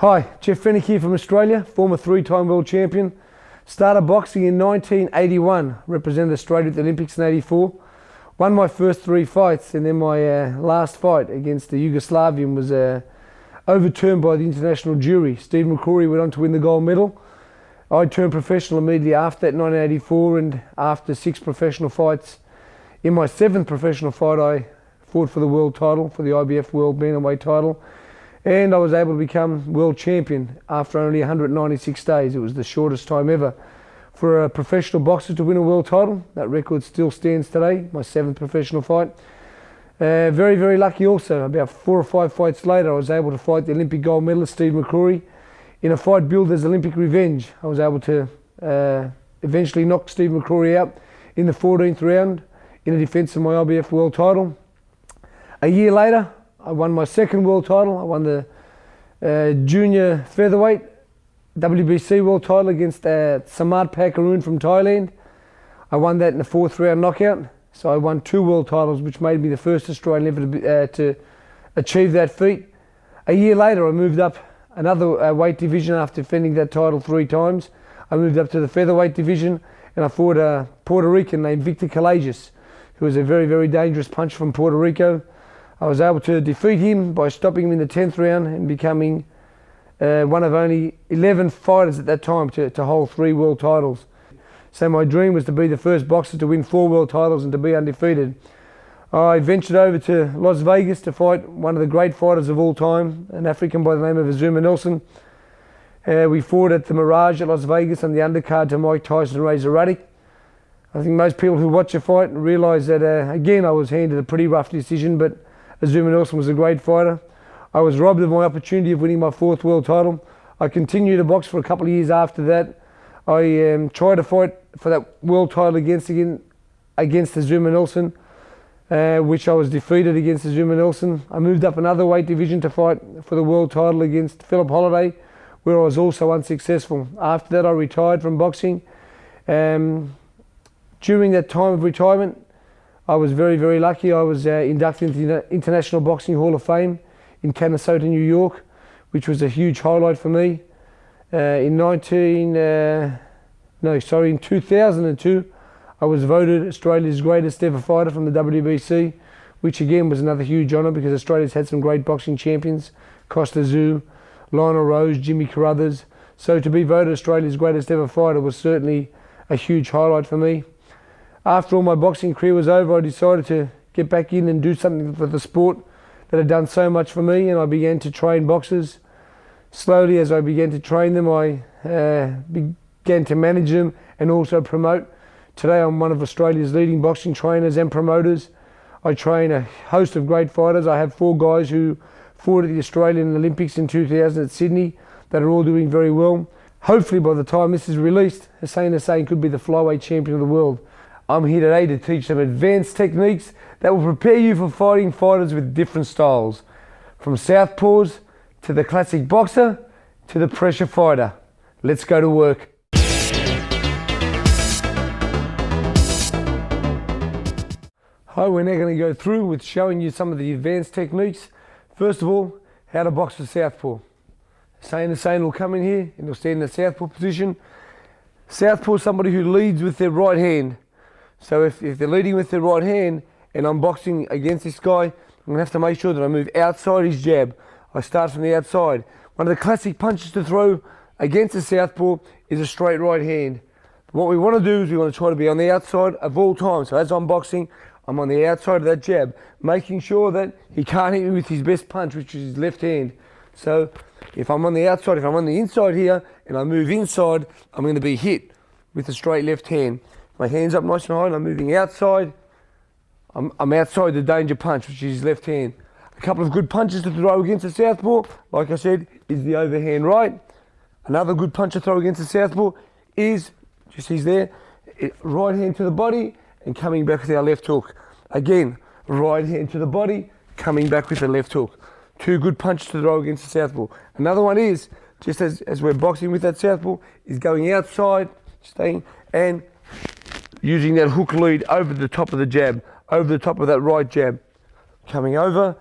Hi, Jeff Fennick here from Australia, former three-time world champion. Started boxing in 1981, represented Australia at the Olympics in 84. Won my first three fights, and then my last fight against the Yugoslavian was overturned by the international jury. Steve McCrory went on to win the gold medal. I turned professional immediately after that in 1984, and after 6 professional fights, in my 7th professional fight I fought for the world title, for the IBF World Bantamweight title, and I was able to become world champion after only 196 days. It was the shortest time ever for a professional boxer to win a world title. That record still stands today, my 7th professional fight. Very, very lucky also. About 4 or 5 fights later, I was able to fight the Olympic gold medalist Steve McCrory in a fight billed as Olympic Revenge. I was able to eventually knock Steve McCrory out in the 14th round in a defence of my IBF world title. A year later, I won my 2nd world title. I won the junior featherweight WBC world title against Samart Pakaroon from Thailand. I won that in the 4th round knockout. So I won 2 world titles, which made me the first Australian ever to achieve that feat. A year later, I moved up another weight division after defending that title 3 times. I moved up to the featherweight division, and I fought a Puerto Rican named Victor Callejas, who was a very, very dangerous puncher from Puerto Rico. I was able to defeat him by stopping him in the 10th round and becoming one of only 11 fighters at that time to hold 3 world titles. So my dream was to be the first boxer to win 4 world titles and to be undefeated. I ventured over to Las Vegas to fight one of the great fighters of all time, an African by the name of Azuma Nelson. We fought at the Mirage at Las Vegas on the undercard to Mike Tyson and Razor Ruddock. I think most people who watch a fight realise that, again, I was handed a pretty rough decision, but Azuma Nelson was a great fighter. I was robbed of my opportunity of winning my 4th world title. I continued to box for a couple of years after that. I tried to fight for that world title against Azuma Nelson, which I was defeated against Azuma Nelson. I moved up another weight division to fight for the world title against Philip Holliday, where I was also unsuccessful. After that, I retired from boxing. During that time of retirement, I was very, very lucky. I was inducted into the International Boxing Hall of Fame in Canastota, New York, which was a huge highlight for me. In 2002, I was voted Australia's greatest ever fighter from the WBC, which again was another huge honour because Australia's had some great boxing champions, Costa Tszyu, Lionel Rose, Jimmy Carruthers. So to be voted Australia's greatest ever fighter was certainly a huge highlight for me. After all my boxing career was over, I decided to get back in and do something for the sport that had done so much for me, and I began to train boxers. Slowly, as I began to train them, I began to manage them and also promote. Today, I'm one of Australia's leading boxing trainers and promoters. I train a host of great fighters. I have 4 guys who fought at the Australian Olympics in 2000 at Sydney that are all doing very well. Hopefully, by the time this is released, Hussein Hussein could be the flyweight champion of the world. I'm here today to teach some advanced techniques that will prepare you for fighting fighters with different styles, from southpaws to the classic boxer to the pressure fighter. Let's go to work. Hi, we're now going to go through with showing you some of the advanced techniques. First of all, how to box a southpaw. Hussein will come in here and he'll stand in the southpaw position. Southpaw is somebody who leads with their right hand. So if they're leading with their right hand and I'm boxing against this guy, I'm going to have to make sure that I move outside his jab. I start from the outside. One of the classic punches to throw against a southpaw is a straight right hand. What we want to do is we want to try to be on the outside of all time. So as I'm boxing, I'm on the outside of that jab, making sure that he can't hit me with his best punch, which is his left hand. So if I'm on the outside, if I'm on the inside here and I move inside, I'm going to be hit with a straight left hand. My hand's up nice and high and I'm moving outside. I'm outside the danger punch, which is his left hand. A couple of good punches to throw against a southpaw, like I said, is the overhand right. Another good punch to throw against a southpaw is, just he's there, right hand to the body and coming back with our left hook. Again, right hand to the body, coming back with the left hook. 2 good punches to throw against the southpaw. Another one is, just as we're boxing with that southpaw, is going outside, staying, and using that hook lead over the top of the jab, over the top of that right jab, coming over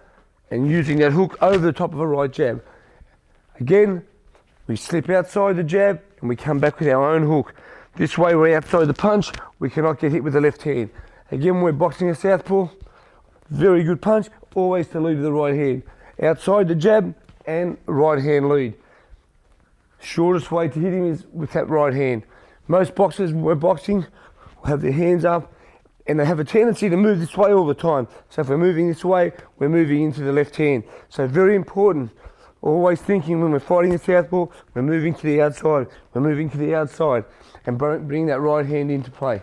and using that hook over the top of a right jab. Again, we slip outside the jab, and we come back with our own hook. This way we're outside the punch, we cannot get hit with the left hand. Again, we're boxing a southpaw, very good punch, always to lead with the right hand. Outside the jab and right hand lead. Shortest way to hit him is with that right hand. Most boxers, when we're boxing, will have their hands up, and they have a tendency to move this way all the time. So if we're moving this way, we're moving into the left hand. So very important, always thinking when we're fighting a southpaw, we're moving to the outside, we're moving to the outside, and bring that right hand into play.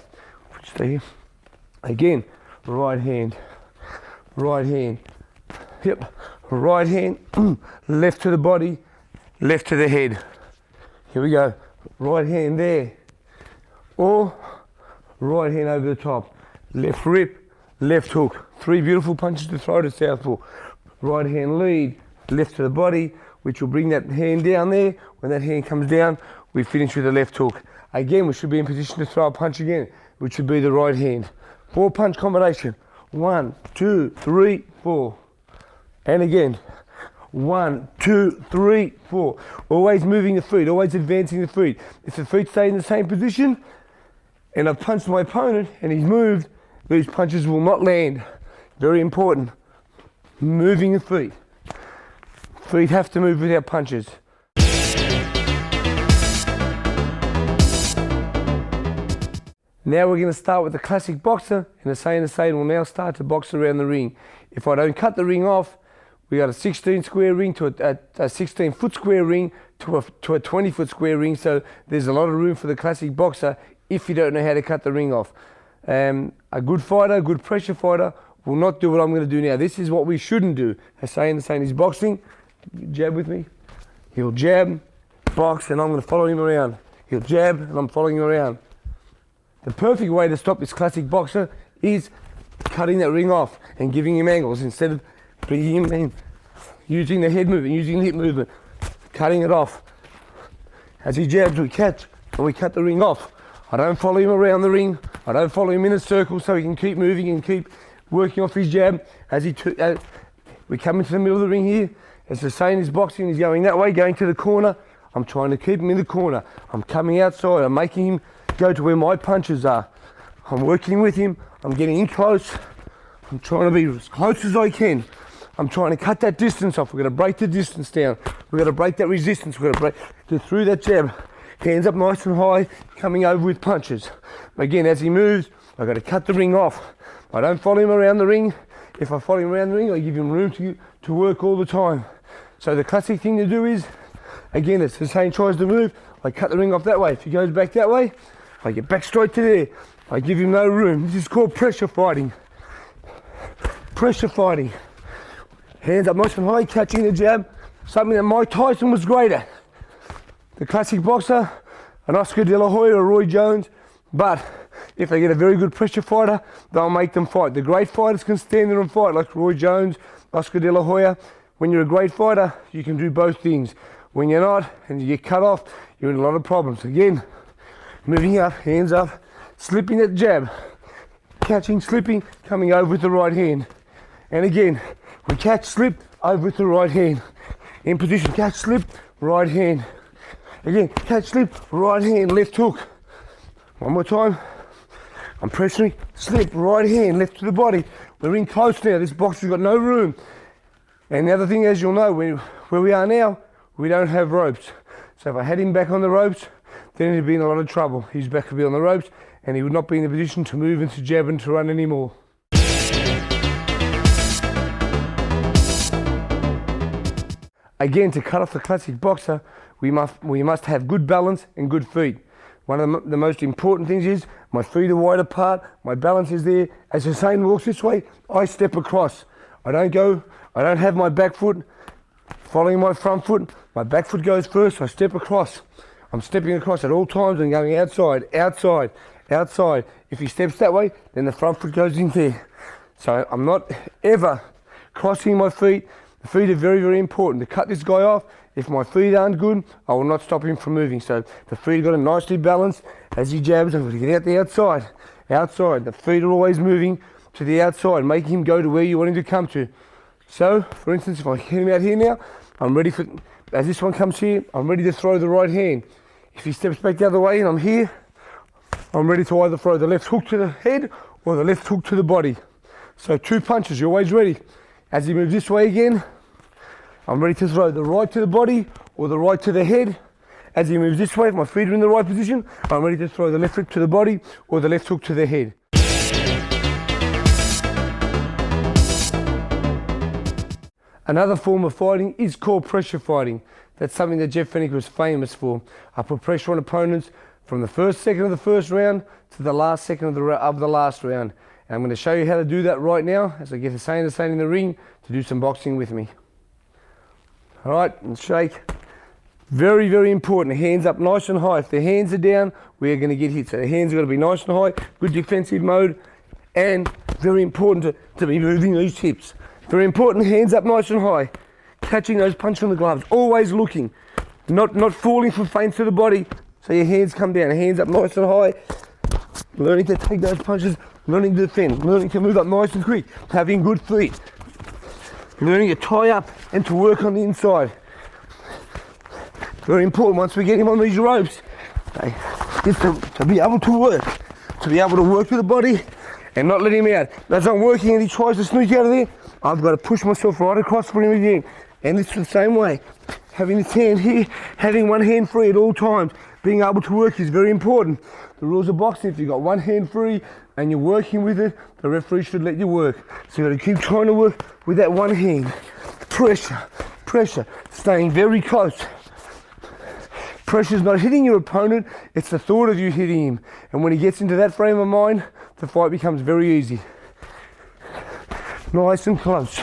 Stay here. Again, right hand, yep, right hand, left to the body, left to the head. Here we go, right hand there, or right hand over the top, left rip, left hook. 3 beautiful punches to throw to southpaw. Right hand lead, left to the body, which will bring that hand down there. When that hand comes down, we finish with the left hook. Again, we should be in position to throw a punch again, which would be the right hand. 4 punch combination. 1, 2, 3, 4. And again. 1, 2, 3, 4. Always moving the feet, always advancing the feet. If the feet stay in the same position, and I've punched my opponent and he's moved, these punches will not land. Very important. Moving the feet. Feet have to move with our punches. Now we're going to start with the classic boxer, and the same will now start to box around the ring. If I don't cut the ring off, we got a 16 square ring to a 16 foot square ring to a 20 foot square ring, so there's a lot of room for the classic boxer if you don't know how to cut the ring off. A good fighter, a good pressure fighter will not do what I'm going to do now. This is what we shouldn't do. Hussein is boxing, jab with me. He'll jab, box, and I'm going to follow him around. He'll jab, and I'm following him around. The perfect way to stop this classic boxer is cutting that ring off and giving him angles instead of bringing him in, using the head movement, using the hip movement, cutting it off. As he jabs, we catch, and we cut the ring off. I don't follow him around the ring. I don't follow him in a circle so he can keep moving and keep working off his jab. We come into the middle of the ring here. As Hussein is boxing, he's going that way, going to the corner. I'm trying to keep him in the corner. I'm coming outside. I'm making him go to where my punches are. I'm working with him. I'm getting in close. I'm trying to be as close as I can. I'm trying to cut that distance off. We're going to break the distance down. We're going to break that resistance. We're going to get through that jab. Hands up nice and high, coming over with punches. Again, as he moves, I've got to cut the ring off. I don't follow him around the ring. If I follow him around the ring, I give him room to work all the time. So the classic thing to do is, again, as Hussein tries to move, I cut the ring off that way. If he goes back that way, I get back straight to there. I give him no room. This is called pressure fighting. Pressure fighting. Hands up nice and high, catching the jab. Something that Mike Tyson was great at. The classic boxer, an Oscar De La Hoya or Roy Jones, but if they get a very good pressure fighter, they'll make them fight. The great fighters can stand there and fight, like Roy Jones, Oscar De La Hoya. When you're a great fighter, you can do both things. When you're not, and you get cut off, you're in a lot of problems. Again, moving up, hands up, slipping that jab, catching, slipping, coming over with the right hand. And again, we catch, slip, over with the right hand. In position, catch, slip, right hand. Again, catch, slip, right hand, left hook. One more time. I'm pressuring, slip, right hand, left to the body. We're in close now. This boxer's got no room. And the other thing, as you'll know, where we are now, we don't have ropes. So if I had him back on the ropes, then he'd be in a lot of trouble. His back would be on the ropes, and he would not be in the position to move and to jab and to run anymore. Again, to cut off the classic boxer, we must have good balance and good feet. One of the most important things is my feet are wide apart, my balance is there. As Hussein walks this way, I step across. I don't have my back foot following my front foot. My back foot goes first, I step across. I'm stepping across at all times and going outside, outside, outside. If he steps that way, then the front foot goes in there. So I'm not ever crossing my feet. The feet are very, very important. To cut this guy off, if my feet aren't good, I will not stop him from moving. So the feet got to nicely balance. As he jabs, I'm going to get out the outside. Outside. The feet are always moving to the outside, making him go to where you want him to come to. So, for instance, if I get him out here now, I'm ready for, as this one comes here, I'm ready to throw the right hand. If he steps back the other way and I'm here, I'm ready to either throw the left hook to the head or the left hook to the body. So 2 punches, you're always ready. As he moves this way again, I'm ready to throw the right to the body or the right to the head. As he moves this way, if my feet are in the right position, I'm ready to throw the left hook to the body or the left hook to the head. Another form of fighting is called pressure fighting. That's something that Jeff Fenech was famous for. I put pressure on opponents from the first second of the first round to the last second of the last round. And I'm going to show you how to do that right now as I get Hussein in the ring to do some boxing with me. All right, and shake. Very, very important. Hands up nice and high. If the hands are down, we are going to get hit. So the hands are going to be nice and high, good defensive mode, and very important to be moving these hips. Very important, hands up nice and high. Catching those punches on the gloves. Always looking. Not falling for feints to the body. So your hands come down. Hands up nice and high. Learning to take those punches. Learning to defend. Learning to move up nice and quick. Having good feet. Learning to tie up and to work on the inside. Very important once we get him on these ropes. Is to be able to work. To be able to work with the body and not let him out. As I'm working and he tries to sneak out of there, I've got to push myself right across for him again. And it's the same way. Having this hand here, having one hand free at all times. Being able to work is very important. The rules of boxing, if you've got one hand free and you're working with it, the referee should let you work. So you've got to keep trying to work with that one hand. Pressure, pressure, staying very close. Pressure's not hitting your opponent, it's the thought of you hitting him. And when he gets into that frame of mind, the fight becomes very easy. Nice and close.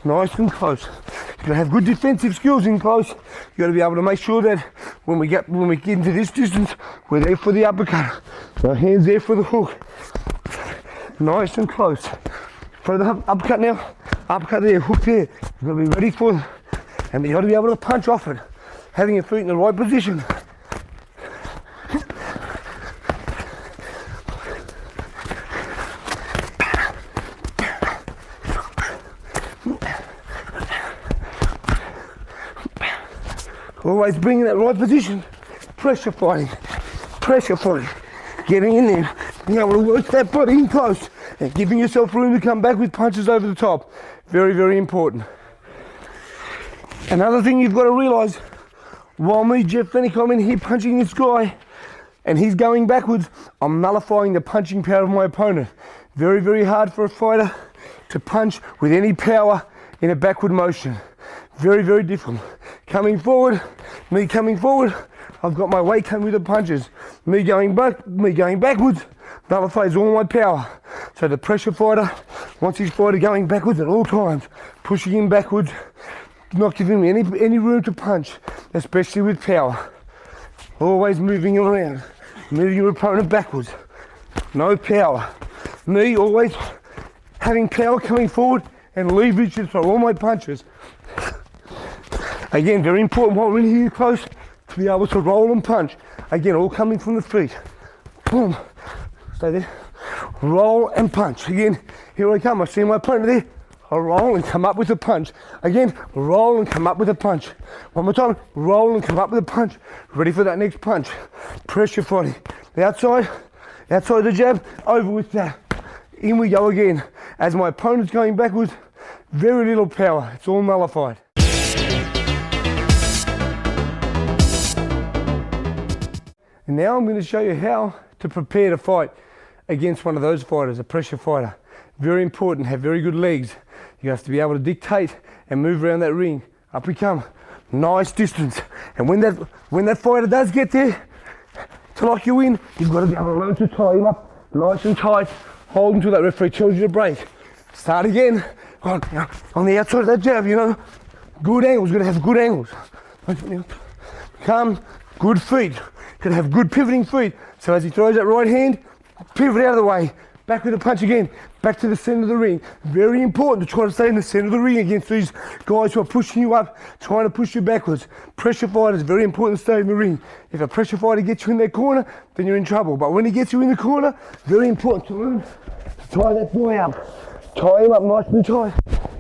Nice and close. You've got to have good defensive skills in close. You've got to be able to make sure that when we get into this distance, we're there for the uppercut. So hands there for the hook. Nice and close. For the uppercut now. Uppercut there, hook there. You've got to be ready for it. And you've got to be able to punch off it. Having your feet in the right position. Always bringing that right position. Pressure fighting. Pressure fighting. Getting in there. Being able to work that body in close. And giving yourself room to come back with punches over the top. Very, very important. Another thing you've got to realise, while me, Jeff Fenech, I'm in here punching this guy, and he's going backwards, I'm nullifying the punching power of my opponent. Very, very hard for a fighter to punch with any power in a backward motion. Very, very difficult. Coming forward, me coming forward, I've got my weight coming with the punches. Me going backwards, nullifies all my power. So the pressure fighter wants his fighter going backwards at all times, pushing him backwards, not giving him any room to punch, especially with power. Always moving around, moving your opponent backwards. No power. Me always having power coming forward and leverage to throw all my punches. Again, very important while we're in here close to be able to roll and punch. Again, all coming from the feet. Boom. Stay there. Roll and punch. Again, here I come. I see my opponent there. I roll and come up with a punch. Again, roll and come up with a punch. One more time. Roll and come up with a punch. Ready for that next punch. Pressure fighting. The outside the jab, over with that. In we go again. As my opponent's going backwards, very little power. It's all nullified. And now I'm going to show you how to prepare to fight against one of those fighters, a pressure fighter. Very important, have very good legs. You have to be able to dictate and move around that ring. Up we come, nice distance. And when that fighter does get there to lock you in, you've got to be able to learn to tie him up nice and tight. Hold until that referee tells you to break. Start again. On the outside of that jab, you know. Good angles, got to have good angles. Come, good feet. Got to have good pivoting feet. So as he throws that right hand, pivot out of the way. Back with a punch again. Back to the center of the ring. Very important to try to stay in the center of the ring against these guys who are pushing you up, trying to push you backwards. Pressure fighters, very important to stay in the ring. If a pressure fighter gets you in that corner, then you're in trouble. But when he gets you in the corner, very important to learn to tie that boy up. Tie him up nice and tight.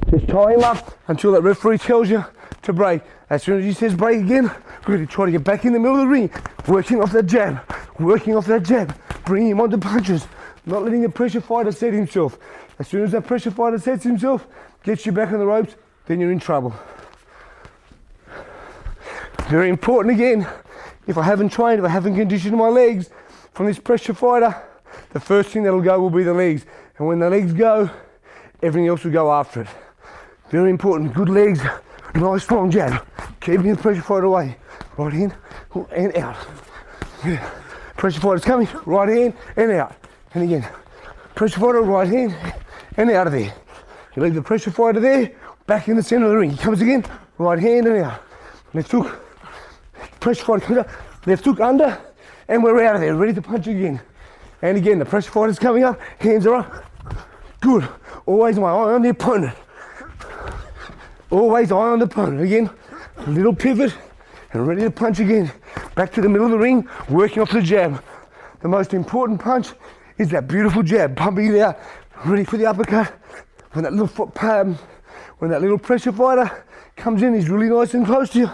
Just tie him up until that referee tells you to break. As soon as he says break again, we're going to try to get back in the middle of the ring, working off that jab, bringing him onto punches, not letting the pressure fighter set himself. As soon as that pressure fighter sets himself, gets you back on the ropes, then you're in trouble. Very important again, if I haven't trained, if I haven't conditioned my legs from this pressure fighter, the first thing that'll go will be the legs. And when the legs go, everything else will go after it. Very important, good legs, nice strong jab, keeping the pressure fighter away. Right in and out. Yeah. Pressure fighter's coming, right hand and out. And again, pressure fighter, right hand and out of there. You leave the pressure fighter there, back in the center of the ring. He comes again, right hand and out. Left hook, pressure fighter comes up, left hook under, and we're out of there, ready to punch again. And again, the pressure fighter's coming up, hands are up. Good. Always my eye on the opponent. Always eye on the opponent. Again, a little pivot, and ready to punch again. Back to the middle of the ring, working off the jab. The most important punch is that beautiful jab, pumping it out, ready for the uppercut. When that little pressure fighter comes in, he's really nice and close to you.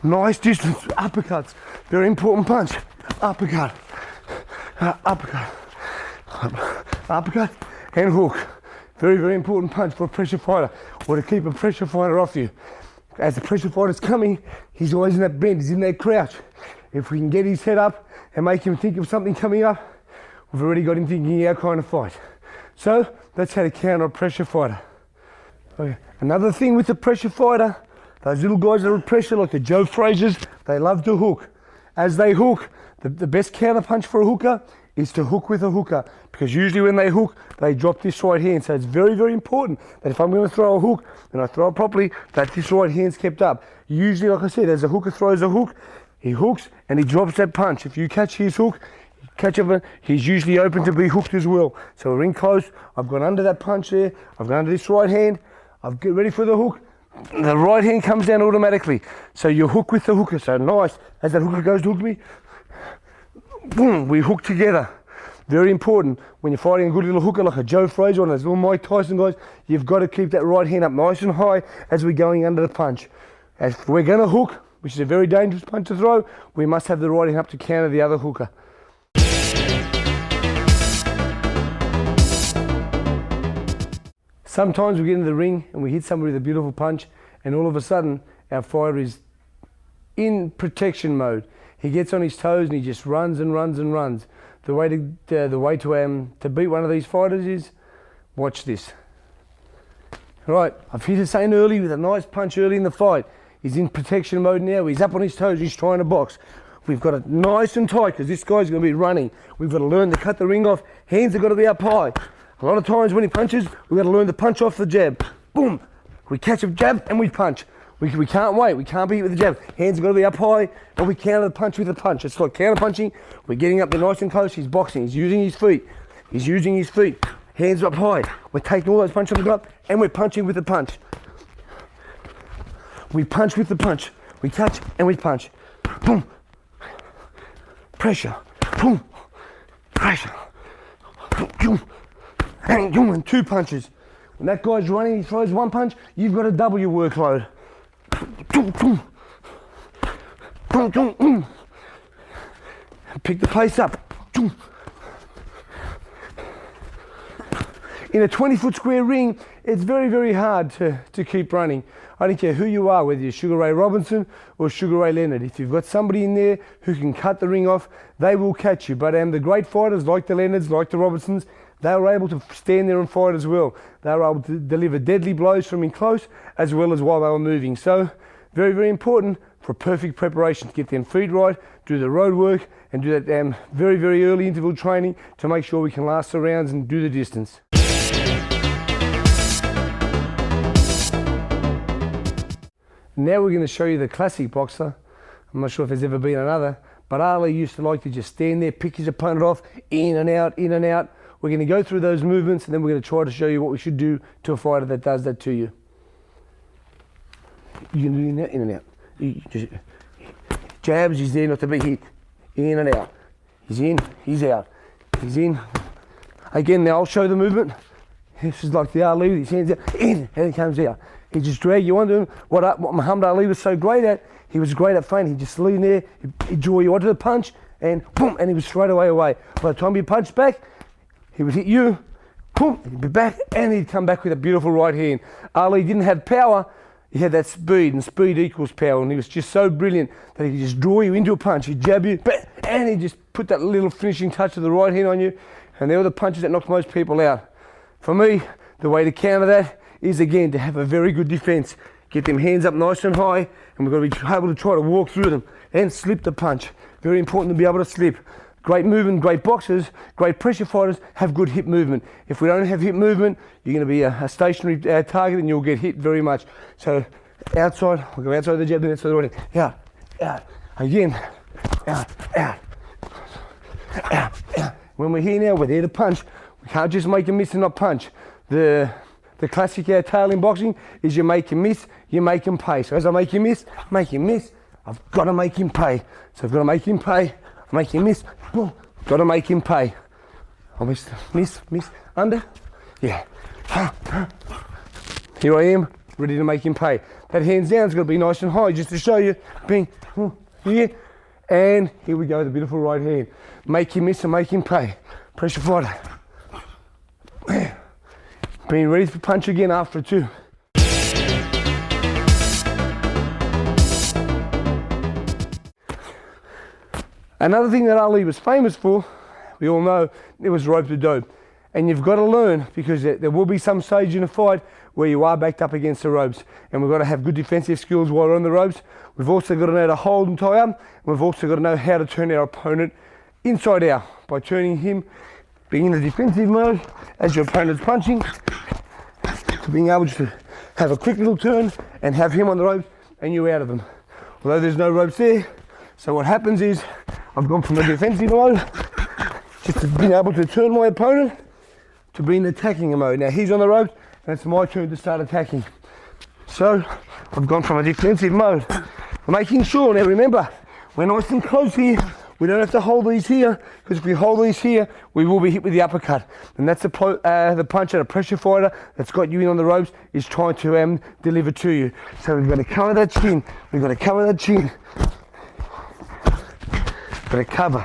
Nice distance, uppercuts. Very important punch. Uppercut, uppercut, uppercut, and hook. Very, very important punch for a pressure fighter, or to keep a pressure fighter off you. As the pressure fighter's coming, he's always in that bend, he's in that crouch. If we can get his head up and make him think of something coming up, we've already got him thinking our kind of fight. So that's how to counter a pressure fighter. Okay. Another thing with the pressure fighter, those little guys that are pressure, like the Joe Frazers, they love to hook. As they hook, the best counter punch for a hooker is to hook with a hooker, because usually when they hook, they drop this right hand. So it's very, very important that if I'm going to throw a hook and I throw it properly, that this right hand's kept up. Usually, like I said, as a hooker throws a hook, he hooks and he drops that punch. If you catch his hook, he's usually open to be hooked as well. So we're in close, I've gone under that punch there, I've gone under this right hand, I've get ready for the hook, the right hand comes down automatically. So you hook with the hooker, so nice, as that hooker goes to hook me, boom, we hook together. Very important, when you're fighting a good little hooker like a Joe Frazier or those little Mike Tyson guys, you've got to keep that right hand up nice and high as we're going under the punch. As we're going to hook, which is a very dangerous punch to throw, we must have the right hand up to counter the other hooker. Sometimes we get into the ring and we hit somebody with a beautiful punch, and all of a sudden our fighter is in protection mode. He gets on his toes and he just runs and runs and runs. The way to beat one of these fighters is watch this. Right, I've hit Hussein early with a nice punch early in the fight. He's in protection mode now. He's up on his toes. He's trying to box. We've got it nice and tight because this guy's going to be running. We've got to learn to cut the ring off. Hands have got to be up high. A lot of times when he punches, we've got to learn to punch off the jab. Boom. We catch a jab and we punch. We can't wait. We can't beat with the jab. Hands have got to be up high, and we counter the punch with a punch. It's like counter punching. We're getting up there nice and close. He's boxing. He's using his feet. Hands up high. We're taking all those punches on the gut, and we're punching with the punch. We punch with the punch. We catch and we punch. Boom. Pressure. Boom. Pressure. Boom. And two punches. When that guy's running, he throws one punch, you've got to double your workload. Pick the pace up. In a 20-foot square ring, it's very, very hard to keep running. I don't care who you are, whether you're Sugar Ray Robinson or Sugar Ray Leonard. If you've got somebody in there who can cut the ring off, they will catch you. But the great fighters like the Leonards, like the Robinsons, they were able to stand there and fight as well. They were able to deliver deadly blows from in close as well as while they were moving. So very, very important for perfect preparation to get them feet right, do the road work, and do that very, very early interval training to make sure we can last the rounds and do the distance. Now we're going to show you the classic boxer. I'm not sure if there's ever been another, but Ali used to like to just stand there, pick his opponent off, in and out, in and out. We're going to go through those movements, and then we're going to try to show you what we should do to a fighter that does that to you. You can do in and out. Just jabs, he's there not to be hit. In and out. He's in, he's out. He's in. Again, now I'll show the movement. This is like the Ali with his hands out. In, and he comes out. He just drag you onto him. What Muhammad Ali was so great at, he was great at feinting. He'd just lean there, he'd draw you onto the punch, and boom, and he was straight away. By the time you punched back, he would hit you, boom, he'd be back, and he'd come back with a beautiful right hand. Ali didn't have power, he had that speed, and speed equals power, and he was just so brilliant that he could just draw you into a punch, he'd jab you, and he'd just put that little finishing touch of the right hand on you, and they were the punches that knocked most people out. For me, the way to counter that is, again, to have a very good defense. Get them hands up nice and high, and we've got to be able to try to walk through them and slip the punch. Very important to be able to slip. Great movement, great boxers, great pressure fighters have good hip movement. If we don't have hip movement, you're going to be a stationary target and you'll get hit very much. So outside, we'll go outside the jab, then outside the right hand. Out, again, out. When we're here now, we're there to punch. We can't just make a miss and not punch. The classic tail in boxing is you make him miss, you make him pay. So as I make him miss, I've got to make him pay. So I've got to make him pay, make him miss, boom, got to make him pay. I miss, under, yeah. Here I am, ready to make him pay. That hands down's got to be nice and high just to show you, bing, here, and here we go, the beautiful right hand. Make him miss and make him pay. Pressure fighter. Being ready to punch again after two. Another thing that Ali was famous for, we all know, it was rope to dope. And you've got to learn, because there will be some stage in a fight where you are backed up against the ropes, and we've got to have good defensive skills while we're on the ropes. We've also got to know how to hold and tie up, and we've also got to know how to turn our opponent inside out by turning him, being in the defensive mode as your opponent's punching, to being able to have a quick little turn and have him on the ropes and you out of them. Although there's no ropes there, so what happens is I've gone from a defensive mode just to being able to turn my opponent to be in attacking mode. Now he's on the ropes and it's my turn to start attacking. So I've gone from a defensive mode. I'm making sure, now remember, we're nice and close here. We don't have to hold these here, because if we hold these here, we will be hit with the uppercut. And that's the punch that a pressure fighter that's got you in on the ropes is trying to deliver to you. So we've got to cover that chin. We've got to cover that chin. Got to cover.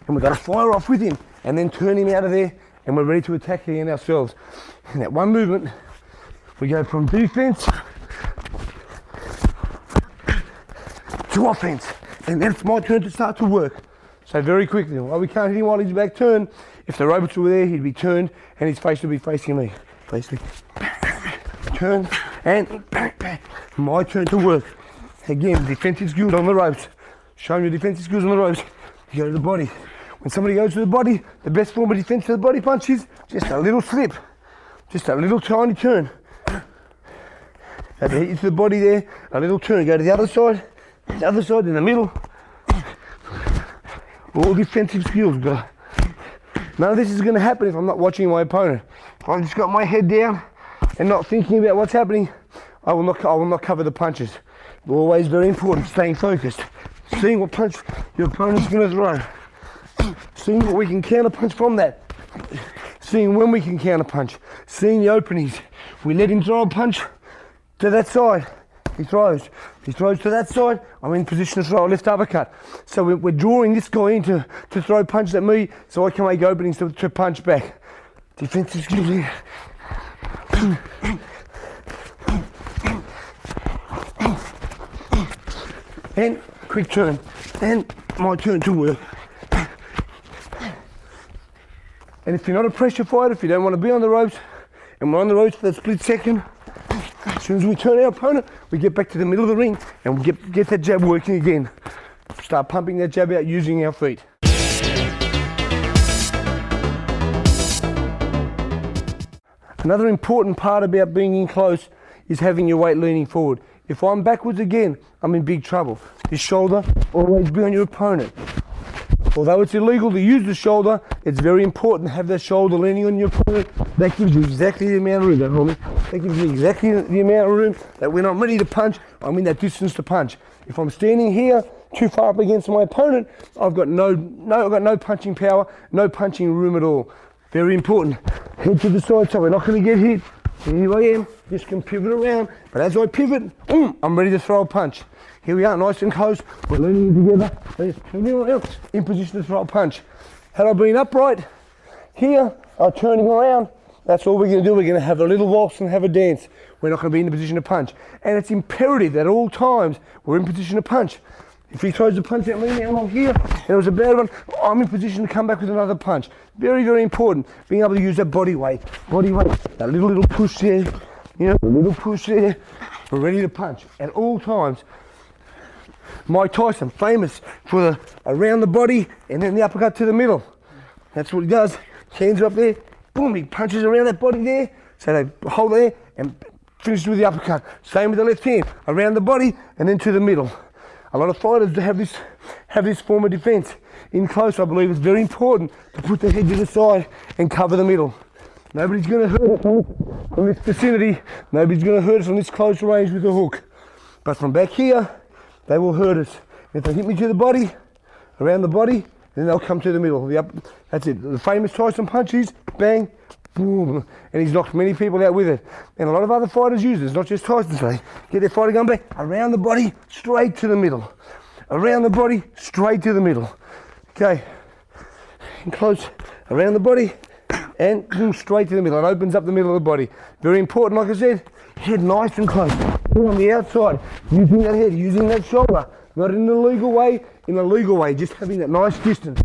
And we've got to fire off with him and then turn him out of there, and we're ready to attack again ourselves. In that one movement, we go from defense to offense, and then it's my turn to start to work. So very quickly, while we can't hit him while he's back turned, if the ropes were there, he'd be turned and his face would be facing me. Face me. Turn and my turn to work. Again, defensive skills on the ropes. Showing your defensive skills on the ropes. You go to the body. When somebody goes to the body, the best form of defense to the body punch is just a little slip, just a little tiny turn. Have to hit you to the body there, a little turn. Go to the other side in the middle. All defensive skills. None of this is going to happen if I'm not watching my opponent. If I've just got my head down and not thinking about what's happening, I will not cover the punches. Always very important, staying focused. Seeing what punch your opponent's going to throw. Seeing what we can counter punch from that. Seeing when we can counter punch. Seeing the openings. We let him throw a punch to that side. He throws to that side, I'm in position to throw a left uppercut. So we're drawing this guy in to throw punches at me so I can make openings to punch back. Defensive skills here. And quick turn, and my turn to work. And if you're not a pressure fighter, if you don't want to be on the ropes, and we're on the ropes for that split second, as soon as we turn our opponent, we get back to the middle of the ring and we get that jab working again. Start pumping that jab out using our feet. Another important part about being in close is having your weight leaning forward. If I'm backwards again, I'm in big trouble. This shoulder, always be on your opponent. Although it's illegal to use the shoulder, it's very important to have that shoulder leaning on your opponent. That gives you exactly the amount of room, that gives you exactly the amount of room that when I'm ready to punch, I'm in that distance to punch. If I'm standing here too far up against my opponent, I've got no punching power, no punching room at all. Very important. Head to the side so we're not going to get hit. Here I am, just can pivot around, but as I pivot, I'm ready to throw a punch. Here we are, nice and close, we're leaning together, just pivoting around, in position to throw a punch. Had I been upright, here, I'm turning around, that's all we're going to do. We're going to have a little waltz and have a dance. We're not going to be in a position to punch. And it's imperative that at all times we're in position to punch. If he throws a punch at me now, I'm here, and it was a bad one, I'm in position to come back with another punch. Very, very important, being able to use that body weight. That little push there, a little push there. We're ready to punch at all times. Mike Tyson, famous for the around the body and then the uppercut to the middle. That's what he does. Hands are up there, boom, he punches around that body there, so they hold there and finish with the uppercut. Same with the left hand, around the body and then to the middle. A lot of fighters have this form of defence. In close, I believe it's very important to put the head to the side and cover the middle. Nobody's going to hurt us from this vicinity. Nobody's going to hurt us on this close range with a hook. But from back here, they will hurt us. If they hit me to the body, around the body, then they'll come to the middle. That's it. The famous Tyson punch is bang, boom, and he's knocked many people out with it. And a lot of other fighters use it. It's not just Tyson. They get their fighter going back, around the body, straight to the middle. Around the body, straight to the middle. Okay, and close, around the body, and straight to the middle. It opens up the middle of the body. Very important, like I said, head nice and close. On the outside, using that head, using that shoulder. Not in an illegal way, in a legal way, just having that nice distance,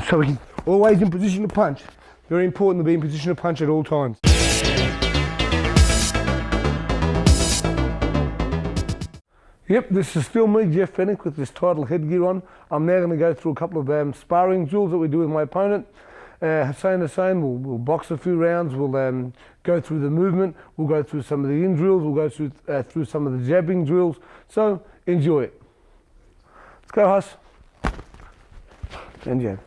so we can always in position to punch. Very important to be in position to punch at all times. Yep, this is still me, Jeff Fennick, with this title headgear on. I'm now going to go through a couple of sparring drills that we do with my opponent. Hussein, we'll box a few rounds, we'll go through the movement, we'll go through some of the in drills, we'll go through some of the jabbing drills. So enjoy it. Let's go, Huss. And jab.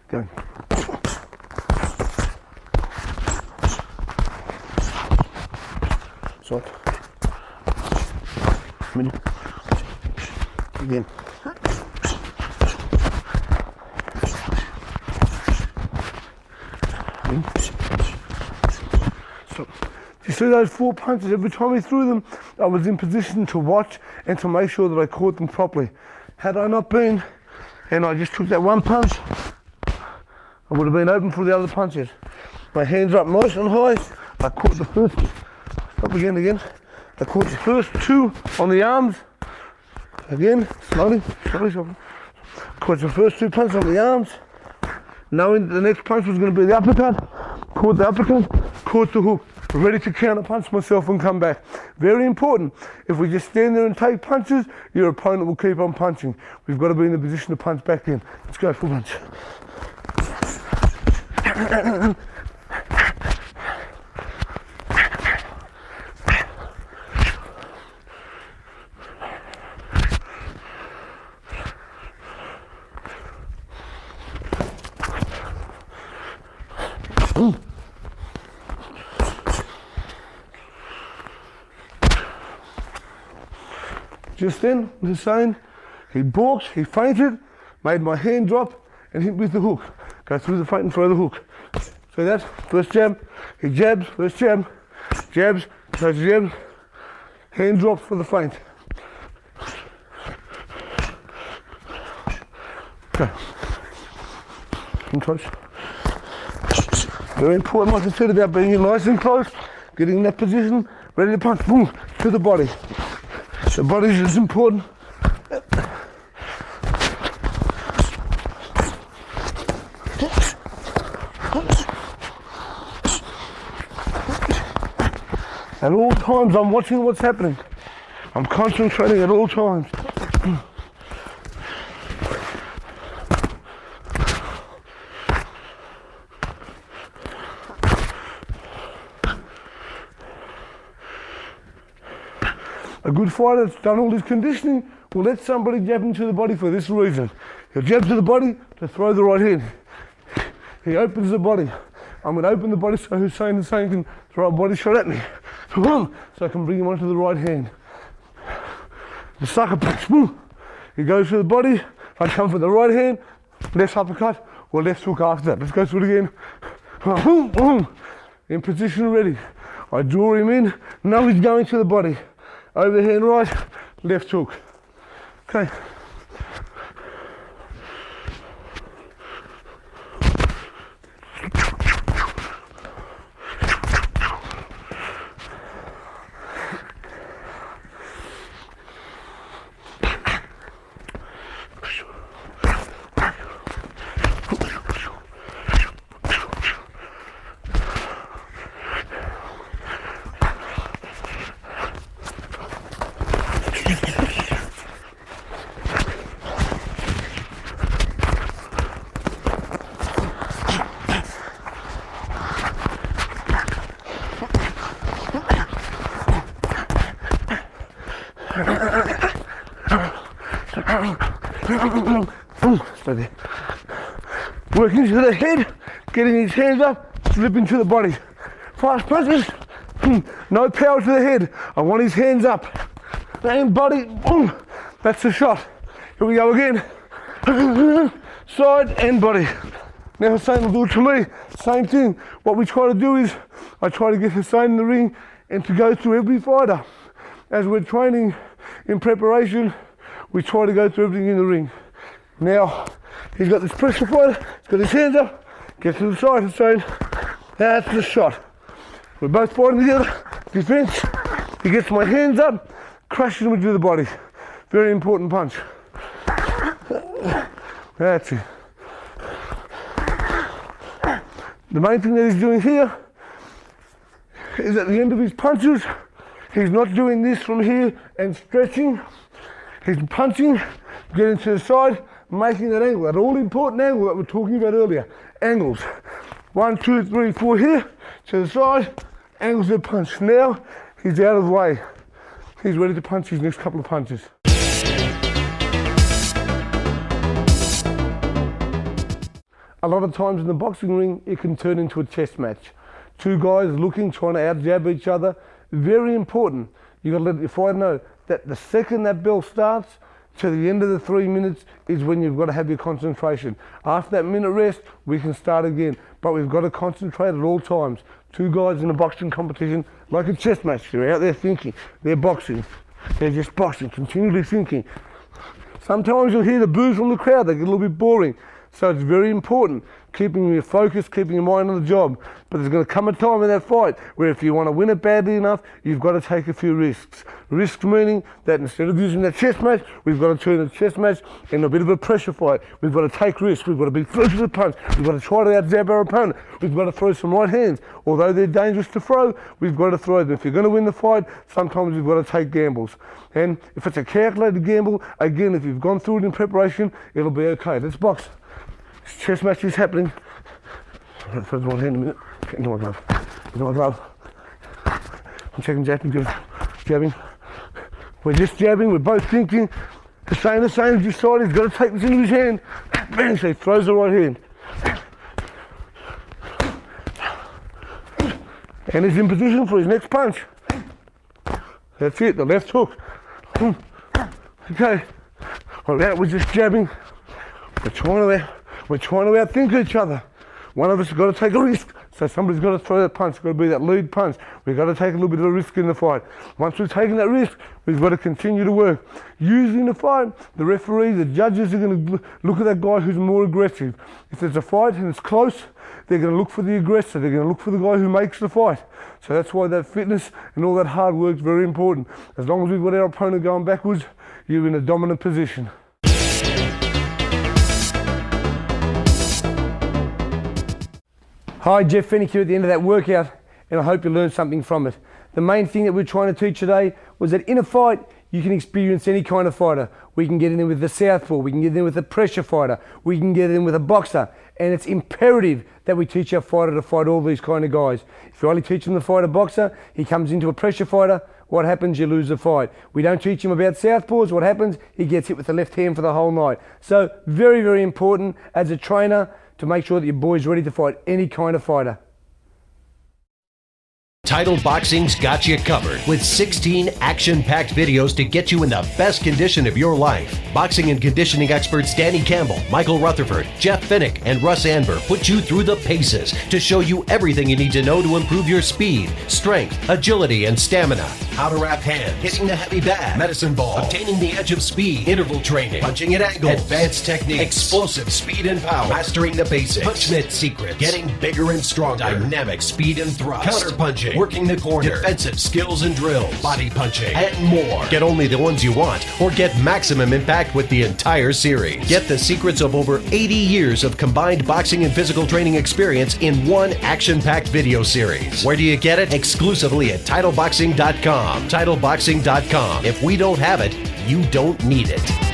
Go. Short. Middle. Again. So, you see those 4 punches? Every time he threw them, I was in position to watch and to make sure that I caught them properly. Had I not been, and I just took that one punch, I would have been open for the other punches. My hands are up nice and high. I caught the first, up again. I caught the first 2 on the arms. Again, slowly. Caught the first 2 punches on the arms. Knowing that the next punch was going to be the uppercut. Caught the uppercut, caught the hook. Ready to counter punch myself and come back. Very important. If we just stand there and take punches, your opponent will keep on punching. We've got to be in the position to punch back in. Let's go, full punch. Just then, Hussein, he balked, he feinted, made my hand drop and hit with the hook. Go through the feint and throw the hook. See that? First jab, he jabs, first jab, jabs, throws the jab, hand drops for the feint. Okay. And close. Very important, like I said, about being nice and close, getting in that position, ready to punch, boom, to the body. The body is important. At all times, I'm watching what's happening. I'm concentrating at all times. A good fighter that's done all this conditioning will let somebody jab into the body for this reason. He'll jab to the body to throw the right hand. He opens the body. I'm going to open the body so Hussein can throw a body shot at me. So I can bring him onto the right hand. The sucker punch, boom. He goes to the body. I come for the right hand, left uppercut, or left hook after that. Let's go through it again. Boom, boom. In position ready. I draw him in. Now he's going to the body. Overhand right, left hook. Okay. Stay there. Working to the head, getting his hands up, slipping to the body. Fast punches, no power to the head. I want his hands up. And body, that's the shot. Here we go again. Side and body. Now Hussein will do it to me. Same thing. What we try to do is, I try to get Hussein in the ring and to go through every fighter. As we're training in preparation, we try to go through everything in the ring. Now, he's got this pressure fighter, he's got his hands up, gets to the side, Hussein. That's the shot. We're both fighting together, defense. He gets my hands up, crashes him into the body. Very important punch. That's it. The main thing that he's doing here is at the end of his punches, he's not doing this from here and stretching. He's punching, getting to the side, making that angle, that all important angle that we were talking about earlier. Angles. 1, 2, 3, 4 here, to the side, angles of punch. Now, he's out of the way. He's ready to punch his next couple of punches. A lot of times in the boxing ring, it can turn into a chess match. Two guys looking, trying to out-jab each other. Very important. You've got to let your fighter know that the second that bell starts to the end of the 3 minutes is when you've got to have your concentration. After that minute rest, we can start again. But we've got to concentrate at all times. Two guys in a boxing competition, like a chess match, they're out there thinking. They're boxing. They're just boxing, continually thinking. Sometimes you'll hear the boos from the crowd, they get a little bit boring. So it's very important, keeping your focus, keeping your mind on the job. But there's going to come a time in that fight where if you want to win it badly enough, you've got to take a few risks. Risks meaning that instead of using that chess match, we've got to turn the chess match into a bit of a pressure fight. We've got to take risks. We've got to be first to the punch. We've got to try to out-jab our opponent. We've got to throw some right hands. Although they're dangerous to throw, we've got to throw them. If you're going to win the fight, sometimes you've got to take gambles. And if it's a calculated gamble, again, if you've gone through it in preparation, it'll be okay. Let's box. This chess match is happening. First one hand a minute. Get into my glove. Into my glove. I'm checking jabbing. We're just jabbing, we're both thinking. The same as you decided, he's got to take this into his hand. Bang, so he throws the right hand. And he's in position for his next punch. That's it, the left hook. Okay. Well, that was just jabbing. We're trying to outthink each other. One of us has got to take a risk. So somebody's got to throw that punch. It's got to be that lead punch. We've got to take a little bit of a risk in the fight. Once we've taken that risk, we've got to continue to work. Usually in the fight, the referee, the judges are going to look at that guy who's more aggressive. If there's a fight and it's close, they're going to look for the aggressor. They're going to look for the guy who makes the fight. So that's why that fitness and all that hard work is very important. As long as we've got our opponent going backwards, you're in a dominant position. Hi, Jeff Fennick here at the end of that workout, and I hope you learned something from it. The main thing that we're trying to teach today was that in a fight, you can experience any kind of fighter. We can get in with the southpaw, we can get in with a pressure fighter, we can get in with a boxer, and it's imperative that we teach our fighter to fight all these kind of guys. If you only teach him to fight a boxer, he comes into a pressure fighter, What happens? You lose the fight. We don't teach him about southpaws. What happens? He gets hit with the left hand for the whole night. So very, very important as a trainer to make sure that your boy's ready to fight any kind of fighter. Title Boxing's got you covered with 16 action-packed videos to get you in the best condition of your life. Boxing and conditioning experts Danny Campbell, Michael Rutherford, Jeff Finnick, and Russ Anber put you through the paces to show you everything you need to know to improve your speed, strength, agility, and stamina. How to wrap hands, hitting the heavy bat, medicine ball, obtaining the edge of speed, interval training, punching at angles, advanced techniques, explosive speed and power, mastering the basics, punchmit secrets, getting bigger and stronger, dynamic speed and thrust, counter punching, working the corner, defensive skills and drills, body punching, and more. Get only the ones you want or get maximum impact with the entire series. Get the secrets of over 80 years of combined boxing and physical training experience in one action-packed video series. Where do you get it? Exclusively at TitleBoxing.com. TitleBoxing.com. If we don't have it, you don't need it.